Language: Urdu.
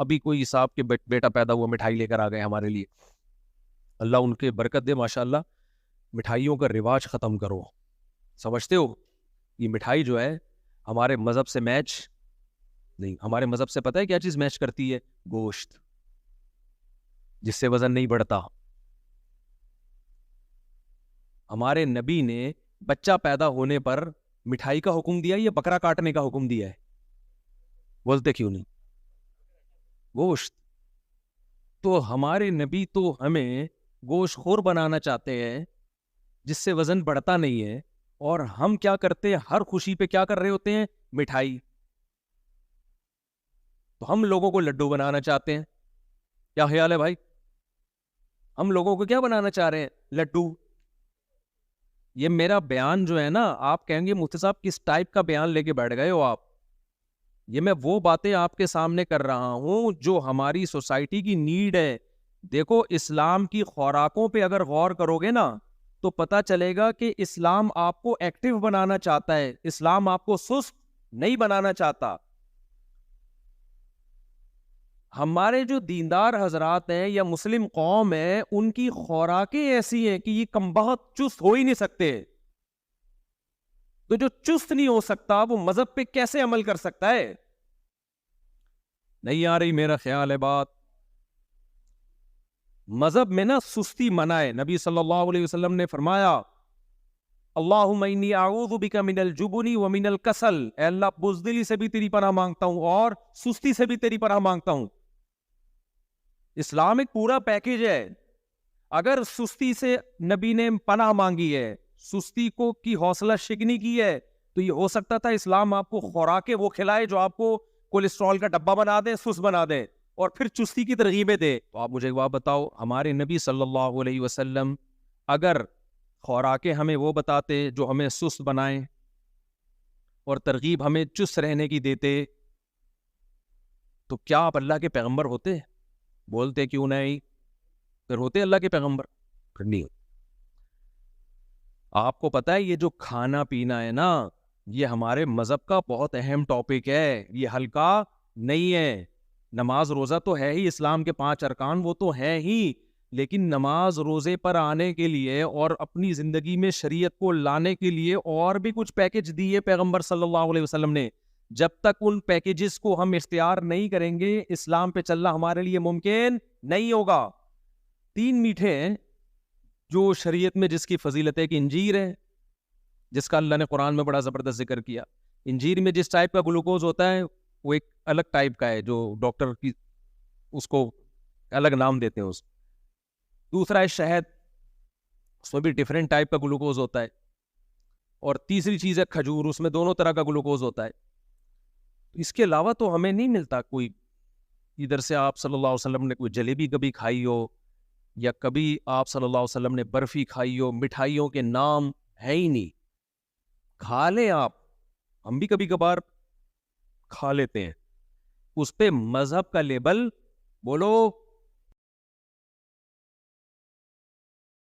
ابھی کوئی صاحب کے بیٹا پیدا ہوا, مٹھائی لے کر آ گئے ہمارے لیے, اللہ ان کے برکت دے ماشاءاللہ. مٹھائیوں کا رواج ختم کرو. سمجھتے ہو یہ مٹھائی جو ہے ہمارے مذہب سے میچ نہیں. ہمارے مذہب سے پتہ ہے کیا چیز میچ کرتی ہے؟ گوشت, جس سے وزن نہیں بڑھتا. ہمارے نبی نے بچہ پیدا ہونے پر مٹھائی کا حکم دیا یا بکرا کاٹنے کا حکم دیا ہے؟ بولتے کیوں نہیں؟ گوشت. تو ہمارے نبی تو ہمیں گوشت خور بنانا چاہتے ہیں جس سے وزن بڑھتا نہیں ہے, اور ہم کیا کرتے ہیں؟ ہر خوشی پہ کیا کر رہے ہوتے ہیں؟ مٹھائی. تو ہم لوگوں کو لڈو بنانا چاہتے ہیں. کیا خیال ہے بھائی؟ ہم لوگوں کو کیا بنانا چاہ رہے ہیں؟ لڈو. یہ میرا بیان جو ہے نا, آپ کہیں گے مفتی صاحب کس ٹائپ کا بیان لے کے بیٹھ گئے ہو آپ. یہ میں وہ باتیں آپ کے سامنے کر رہا ہوں جو ہماری سوسائٹی کی نیڈ ہے. دیکھو, اسلام کی خوراکوں پہ اگر غور کرو گے نا تو پتا چلے گا کہ اسلام آپ کو ایکٹیو بنانا چاہتا ہے, اسلام آپ کو سست نہیں بنانا چاہتا. ہمارے جو دیندار حضرات ہیں یا مسلم قوم ہے, ان کی خوراکیں ایسی ہیں کہ یہ کمبخت چست ہو ہی نہیں سکتے. تو جو چست نہیں ہو سکتا وہ مذہب پہ کیسے عمل کر سکتا ہے؟ نہیں آ رہی میرا خیال ہے بات. مذہب میں نا سستی منع ہے. نبی صلی اللہ علیہ وسلم نے فرمایا اللہم انی اعوذ بک من الجبن ومن الکسل, اے اللہ بزدلی سے بھی تیری پناہ مانگتا ہوں اور سستی سے بھی تیری پناہ مانگتا ہوں. اسلام ایک پورا پیکج ہے. اگر سستی سے نبی نے پناہ مانگی ہے, سستی کو کی حوصلہ شکنی کی ہے, تو یہ ہو سکتا تھا اسلام آپ کو خوراکیں وہ کھلائے جو آپ کو کولیسٹرول کا ڈبہ بنا دے, سست بنا دے, اور پھر چستی کی ترغیبیں دے. تو آپ مجھے ایک بات بتاؤ, ہمارے نبی صلی اللہ علیہ وسلم اگر خوراکیں ہمیں وہ بتاتے جو ہمیں سست بنائیں اور ترغیب ہمیں چست رہنے کی دیتے, تو کیا آپ اللہ کے پیغمبر ہوتے؟ بولتے کیوں نہیں؟ پھر ہوتے اللہ کے پیغمبر؟ پھر نہیں. آپ کو پتا ہے یہ جو کھانا پینا ہے نا, یہ ہمارے مذہب کا بہت اہم ٹاپک ہے, یہ ہلکا نہیں ہے. نماز روزہ تو ہے ہی, اسلام کے 5 ارکان وہ تو ہیں ہی, لیکن نماز روزے پر آنے کے لیے اور اپنی زندگی میں شریعت کو لانے کے لیے اور بھی کچھ پیکج دیے پیغمبر صلی اللہ علیہ وسلم نے. جب تک ان پیکجز کو ہم اختیار نہیں کریں گے, اسلام پہ چلنا ہمارے لیے ممکن نہیں ہوگا. 3 میٹھے ہیں جو شریعت میں جس کی فضیلت ہے کہ انجیر ہے, جس کا اللہ نے قرآن میں بڑا زبردست ذکر کیا. انجیر میں جس ٹائپ کا گلوکوز ہوتا ہے وہ ایک الگ ٹائپ کا ہے, جو ڈاکٹر کی اس کو الگ نام دیتے ہیں اس. دوسرا ہے شہد, اس میں بھی ڈیفرنٹ ٹائپ کا گلوکوز ہوتا ہے. اور تیسری چیز ہے کھجور, اس میں دونوں طرح کا گلوکوز ہوتا ہے. اس کے علاوہ تو ہمیں نہیں ملتا کوئی. ادھر سے آپ صلی اللہ علیہ وسلم نے کوئی جلیبی کبھی کھائی ہو, یا کبھی آپ صلی اللہ علیہ وسلم نے برفی کھائی ہو, مٹھائیوں کے نام ہے ہی نہیں. کھا لیں آپ, ہم بھی کبھی کبھار کھا لیتے ہیں, اس پہ مذہب کا لیبل بولو